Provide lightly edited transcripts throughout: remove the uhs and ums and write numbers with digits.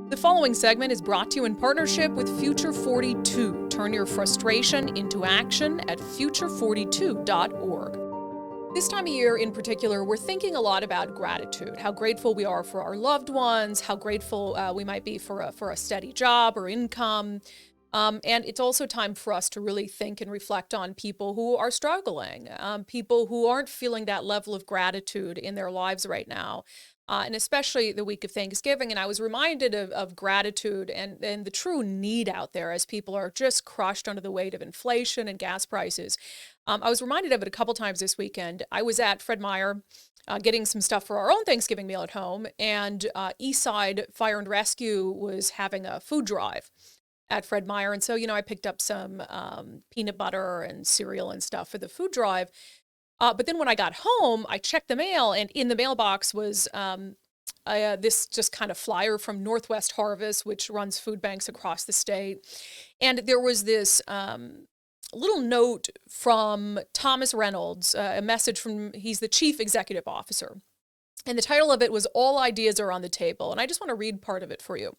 The following segment is brought to you in partnership with Future 42. Turn your frustration into action at future42.org. This time of year in particular, we're thinking a lot about gratitude, how grateful we are for our loved ones, how grateful we might be for a steady job or income. And it's also time for us to really think and reflect on people who are struggling, people who aren't feeling that level of gratitude in their lives right now. And especially the week of Thanksgiving. And I was reminded of gratitude and the true need out there as people are just crushed under the weight of inflation and gas prices. I was reminded of it a couple times this weekend. I was at Fred Meyer getting some stuff for our own Thanksgiving meal at home, and Eastside Fire and Rescue was having a food drive at Fred Meyer. And so, I picked up some peanut butter and cereal and stuff for the food drive. But then when I got home, I checked the mail, and in the mailbox was this just kind of flyer from Northwest Harvest, which runs food banks across the state. And there was this little note from Thomas Reynolds, a message from, he's the chief executive officer. And the title of it was "All Ideas Are on the Table." And I just want to read part of it for you.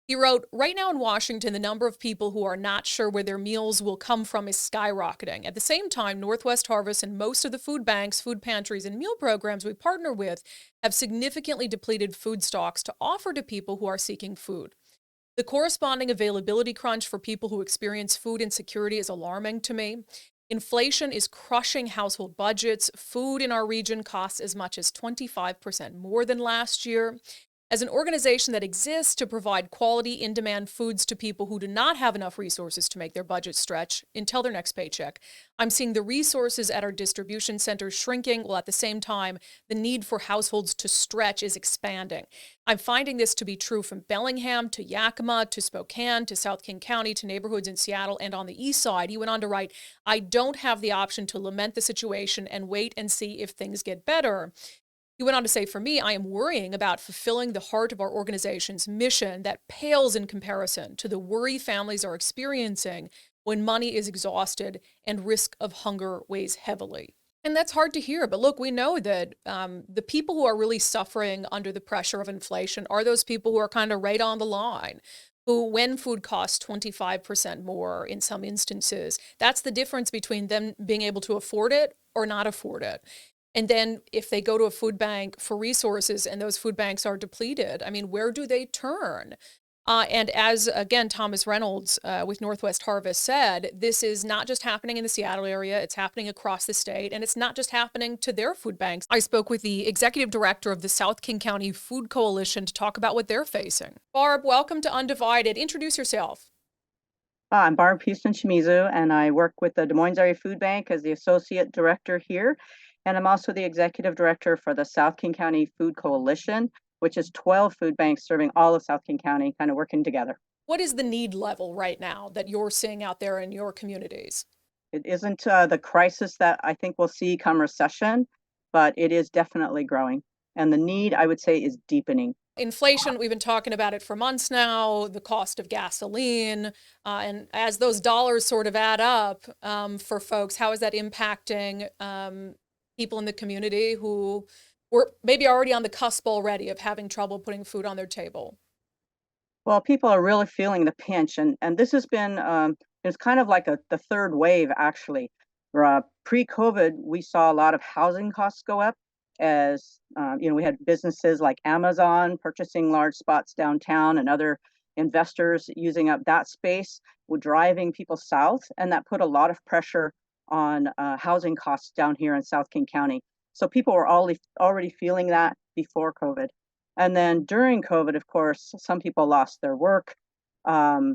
He wrote, "Right now in Washington, the number of people who are not sure where their meals will come from is skyrocketing. At the same time, Northwest Harvest and most of the food banks, food pantries, and meal programs we partner with have significantly depleted food stocks to offer to people who are seeking food. The corresponding availability crunch for people who experience food insecurity is alarming to me. Inflation is crushing household budgets. Food in our region costs as much as 25% more than last year. As an organization that exists to provide quality, in-demand foods to people who do not have enough resources to make their budget stretch until their next paycheck, I'm seeing the resources at our distribution centers shrinking, while at the same time, the need for households to stretch is expanding. I'm finding this to be true from Bellingham to Yakima to Spokane to South King County to neighborhoods in Seattle and on the east side." He went on to write, "I don't have the option to lament the situation and wait and see if things get better." He went on to say, "For me, I am worrying about fulfilling the heart of our organization's mission that pales in comparison to the worry families are experiencing when money is exhausted and risk of hunger weighs heavily." And that's hard to hear. But look, we know that the people who are really suffering under the pressure of inflation are those people who are kind of right on the line, who, when food costs 25% more in some instances, that's the difference between them being able to afford it or not afford it. And then if they go to a food bank for resources and those food banks are depleted, I mean, where do they turn? And as, again, Thomas Reynolds with Northwest Harvest said, this is not just happening in the Seattle area, it's happening across the state, and it's not just happening to their food banks. I spoke with the executive director of the South King County Food Coalition to talk about what they're facing. Barb, welcome to Undivided. Introduce yourself. I'm Barb Houston, and I work with the Des Moines Area Food Bank as the associate director here. And I'm also the executive director for the South King County Food Coalition, which is 12 food banks serving all of South King County, kind of working together. What is the need level right now that you're seeing out there in your communities? It isn't the crisis that I think we'll see come recession, but it is definitely growing. And the need, I would say, is deepening. Inflation, we've been talking about it for months now, the cost of gasoline, and as those dollars sort of add up for folks, how is that impacting people in the community who were maybe already on the cusp already of having trouble putting food on their table? Well, people are really feeling the pinch, and this has been it's kind of like the third wave actually. Pre-COVID, we saw a lot of housing costs go up as we had businesses like Amazon purchasing large spots downtown and other investors using up that space, were driving people south, and that put a lot of pressure on housing costs down here in South King County. So people were already feeling that before COVID. And then during COVID, of course, some people lost their work. A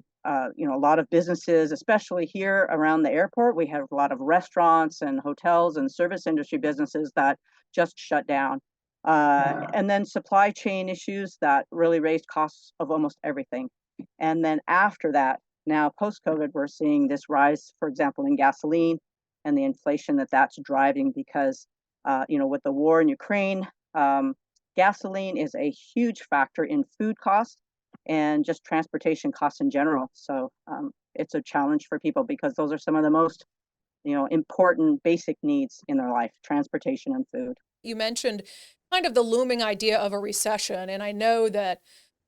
lot of businesses, especially here around the airport, we have a lot of restaurants and hotels and service industry businesses that just shut down. And then supply chain issues that really raised costs of almost everything. And then after that, now post-COVID, we're seeing this rise, for example, in gasoline and the inflation that's driving because, with the war in Ukraine, gasoline is a huge factor in food costs and just transportation costs in general. So it's a challenge for people because those are some of the most, important basic needs in their life: transportation and food. You mentioned kind of the looming idea of a recession, and I know that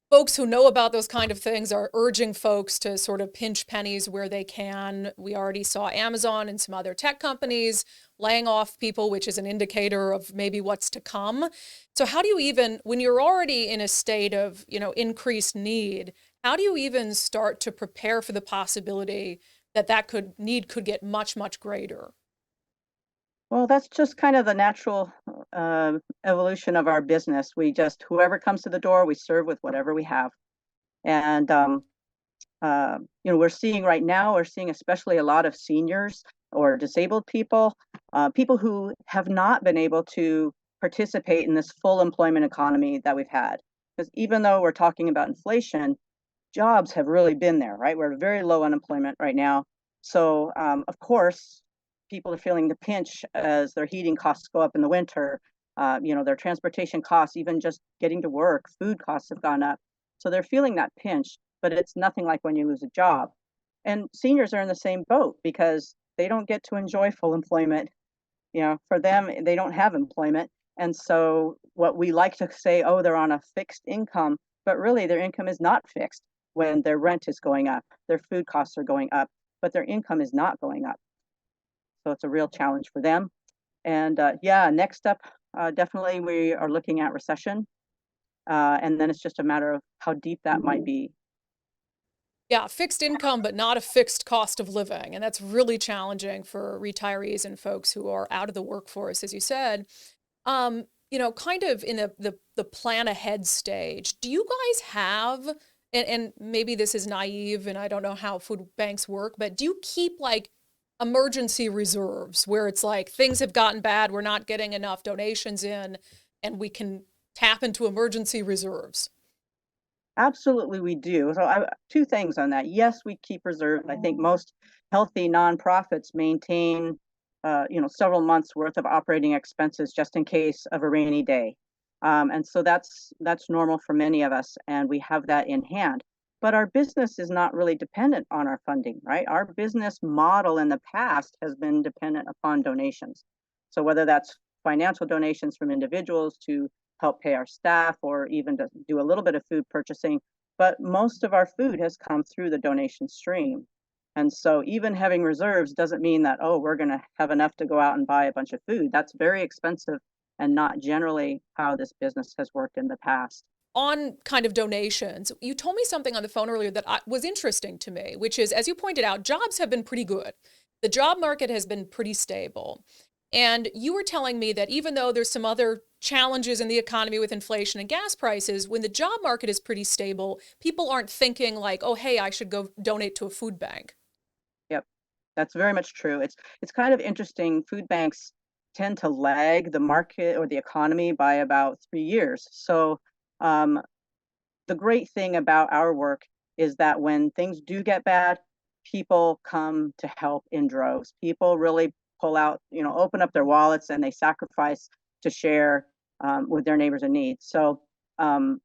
folks who know about those kind of things are urging folks to sort of pinch pennies where they can. We already saw Amazon and some other tech companies laying off people, which is an indicator of maybe what's to come. So how do you even, when you're already in a state of, increased need, how do you even start to prepare for the possibility that need could get much, much greater? Well, that's just kind of the natural evolution of our business. We just, whoever comes to the door, we serve with whatever we have. And we're seeing right now, we're seeing especially a lot of seniors or disabled people, people who have not been able to participate in this full employment economy that we've had. Because even though we're talking about inflation, jobs have really been there, right? We're at very low unemployment right now. So, of course, people are feeling the pinch as their heating costs go up in the winter. Their transportation costs, even just getting to work, food costs have gone up. So they're feeling that pinch, but it's nothing like when you lose a job. And seniors are in the same boat because they don't get to enjoy full employment. For them, they don't have employment. And so what we like to say, oh, they're on a fixed income, but really their income is not fixed when their rent is going up, their food costs are going up, but their income is not going up. So it's a real challenge for them. And yeah, next up, definitely we are looking at recession. And then it's just a matter of how deep that might be. Yeah, fixed income, but not a fixed cost of living. And that's really challenging for retirees and folks who are out of the workforce, as you said. Kind of in the plan ahead stage, do you guys have, and maybe this is naive and I don't know how food banks work, but do you keep like emergency reserves where it's like things have gotten bad, we're not getting enough donations in, and we can tap into emergency reserves? Absolutely, we do. So, two things on that. Yes, we keep reserves. I think most healthy nonprofits maintain, several months worth of operating expenses just in case of a rainy day, and so that's normal for many of us, and we have that in hand. But our business is not really dependent on our funding, right? Our business model in the past has been dependent upon donations. So whether that's financial donations from individuals to help pay our staff or even to do a little bit of food purchasing. But most of our food has come through the donation stream. And so even having reserves doesn't mean that, oh, we're going to have enough to go out and buy a bunch of food. That's very expensive and not generally how this business has worked in the past. On kind of donations, you told me something on the phone earlier that was interesting to me, which is, as you pointed out, jobs have been pretty good. The job market has been pretty stable. And you were telling me that even though there's some other challenges in the economy with inflation and gas prices, when the job market is pretty stable, people aren't thinking like, oh, hey, I should go donate to a food bank. Yep, that's very much true. It's kind of interesting. Food banks tend to lag the market or the economy by about 3 years. So um, the great thing about our work is that when things do get bad, people come to help in droves. People really pull out, open up their wallets and they sacrifice to share with their neighbors in need. So um,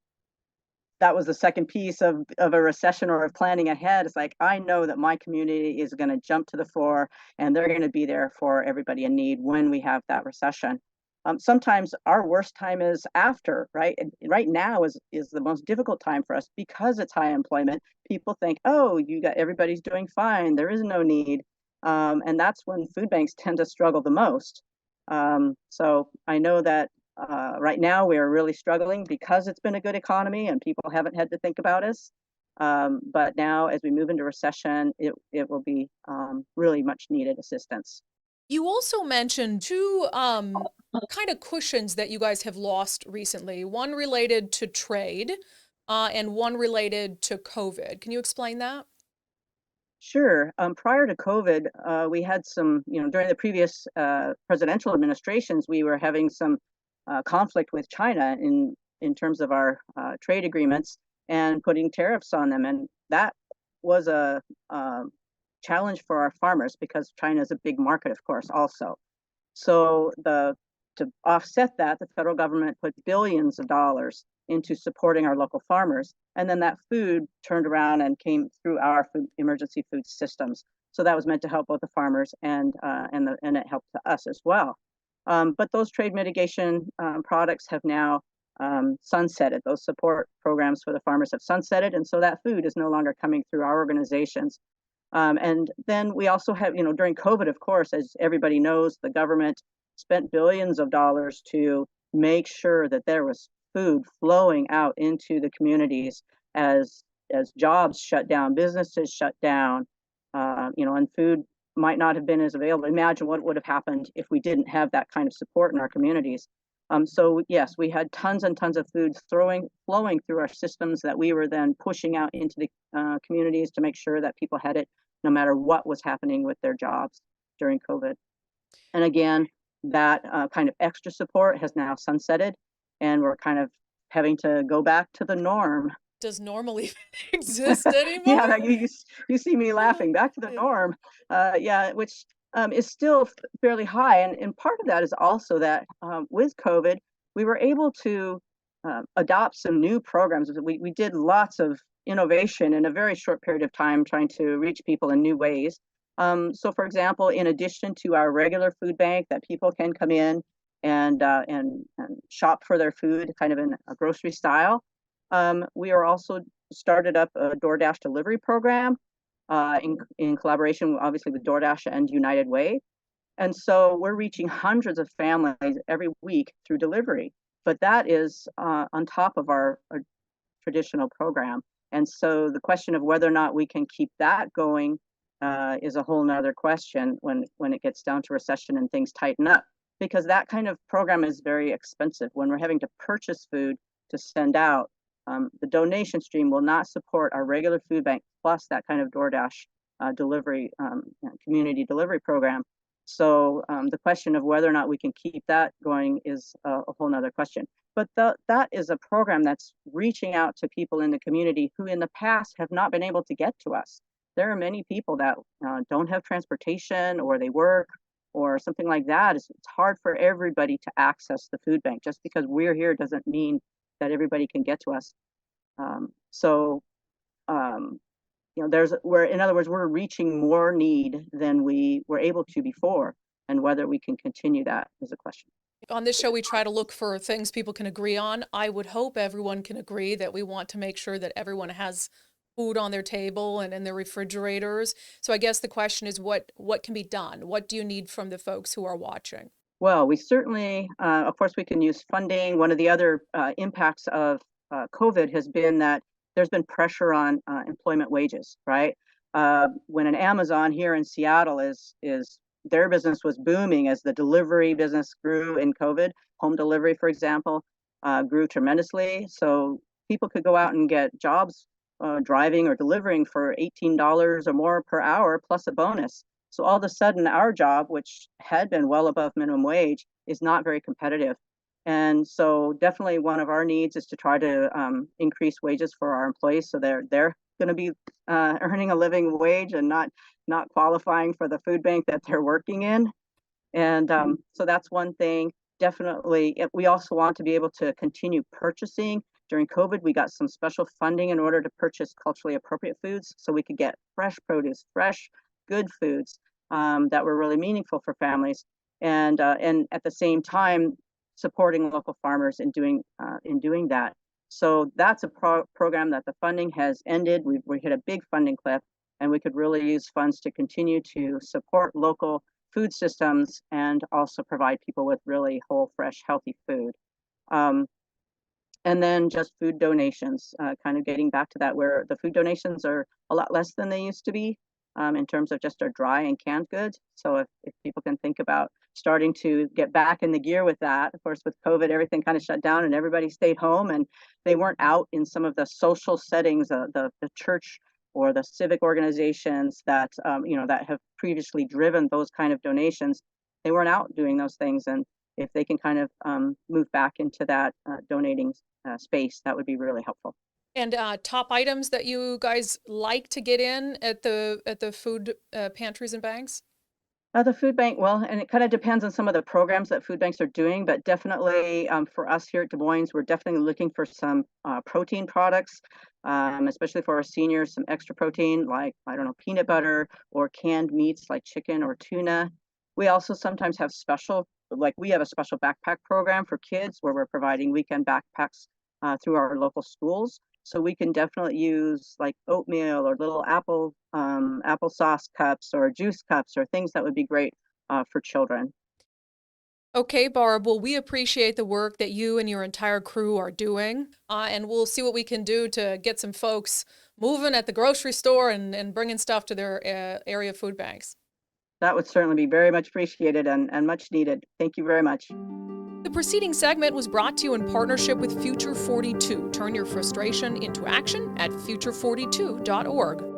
that was the second piece of a recession or of planning ahead. It's like, I know that my community is going to jump to the fore and they're going to be there for everybody in need when we have that recession. Sometimes our worst time is after, right? And right now is the most difficult time for us because it's high employment. People think, oh, everybody's doing fine. There is no need. And that's when food banks tend to struggle the most. So I know that right now, we are really struggling because it's been a good economy and people haven't had to think about us. But now, as we move into recession, it will be really much needed assistance. You also mentioned two kind of cushions that you guys have lost recently, one related to trade and one related to COVID. Can you explain that? Sure. Prior to COVID, we had some, during the previous presidential administrations, we were having some conflict with China in terms of our trade agreements and putting tariffs on them, and that was a challenge for our farmers because China is a big market, of course, also. So to offset that, the federal government put billions of dollars into supporting our local farmers, and then that food turned around and came through our emergency food systems. So that was meant to help both the farmers and it helped us as well. But those trade mitigation products have now sunsetted. Those support programs for the farmers have sunsetted, and so that food is no longer coming through our organizations. And then we also have, during COVID, of course, as everybody knows, the government spent billions of dollars to make sure that there was food flowing out into the communities as jobs shut down, businesses shut down, and food might not have been as available. Imagine what would have happened if we didn't have that kind of support in our communities. So yes, we had tons and tons of food flowing through our systems that we were then pushing out into the communities to make sure that people had it no matter what was happening with their jobs during COVID. And again, that kind of extra support has now sunsetted, and we're kind of having to go back to the norm. Does normal even exist anymore? Yeah, you see me laughing. Back to the norm. Yeah, which is still fairly high, and part of that is also that with COVID, we were able to adopt some new programs. We did lots of innovation in a very short period of time, trying to reach people in new ways. So, for example, in addition to our regular food bank that people can come in and shop for their food, kind of in a grocery style, we are also started up a DoorDash delivery program in collaboration, obviously, with DoorDash and United Way. And so we're reaching hundreds of families every week through delivery. But that is on top of our traditional program. And so the question of whether or not we can keep that going is a whole nother question when it gets down to recession and things tighten up, because that kind of program is very expensive. When we're having to purchase food to send out, the donation stream will not support our regular food bank plus that kind of DoorDash delivery, community delivery program. So the question of whether or not we can keep that going is a whole nother question. But that is a program that's reaching out to people in the community who in the past have not been able to get to us. There are many people that don't have transportation, or they work or something like that. It's hard for everybody to access the food bank. Just because we're here doesn't mean that everybody can get to us. So in other words, we're reaching more need than we were able to before, and whether we can continue that is a question. On this show, we try to look for things people can agree on. I would hope everyone can agree that we want to make sure that everyone has food on their table and in their refrigerators. So I guess the question is, what can be done? What do you need from the folks who are watching? Well, we certainly, of course, we can use funding. One of the other impacts of COVID has been that there's been pressure on employment wages, right? When an Amazon here in Seattle is their business was booming as the delivery business grew in COVID. Home delivery, for example, grew tremendously. So people could go out and get jobs driving or delivering for $18 or more per hour plus a bonus. So all of a sudden, our job, which had been well above minimum wage, is not very competitive. And so definitely one of our needs is to try to increase wages for our employees, so they're going to be earning a living wage and not qualifying for the food bank that they're working in. And so that's one thing. Definitely, we also want to be able to continue purchasing. During COVID, we got some special funding in order to purchase culturally appropriate foods, so we could get fresh produce, fresh, good foods that were really meaningful for families, and at the same time supporting local farmers in doing that. So that's a program that the funding has ended. We hit a big funding cliff, and we could really use funds to continue to support local food systems and also provide people with really whole, fresh, healthy food. And then just food donations, kind of getting back to that, where the food donations are a lot less than they used to be in terms of just our dry and canned goods. So if people can think about starting to get back in the gear with that. Of course, with COVID, everything kind of shut down and everybody stayed home, and they weren't out in some of the social settings, the church or the civic organizations that that have previously driven those kind of donations. They weren't out doing those things, and if they can kind of move back into that donating space, that would be really helpful. And top items that you guys like to get in at the food pantries and banks? The food bank, well, and it kind of depends on some of the programs that food banks are doing, but definitely for us here at Des Moines, we're definitely looking for some protein products, especially for our seniors, some extra protein like, I don't know, peanut butter or canned meats like chicken or tuna. We also sometimes have special like we have a special backpack program for kids where we're providing weekend backpacks through our local schools. So we can definitely use like oatmeal or little applesauce cups or juice cups or things that would be great for children. Okay, Barb. Well, we appreciate the work that you and your entire crew are doing, and we'll see what we can do to get some folks moving at the grocery store and bringing stuff to their area food banks. That would certainly be very much appreciated and much needed. Thank you very much. The preceding segment was brought to you in partnership with Future 42. Turn your frustration into action at future42.org.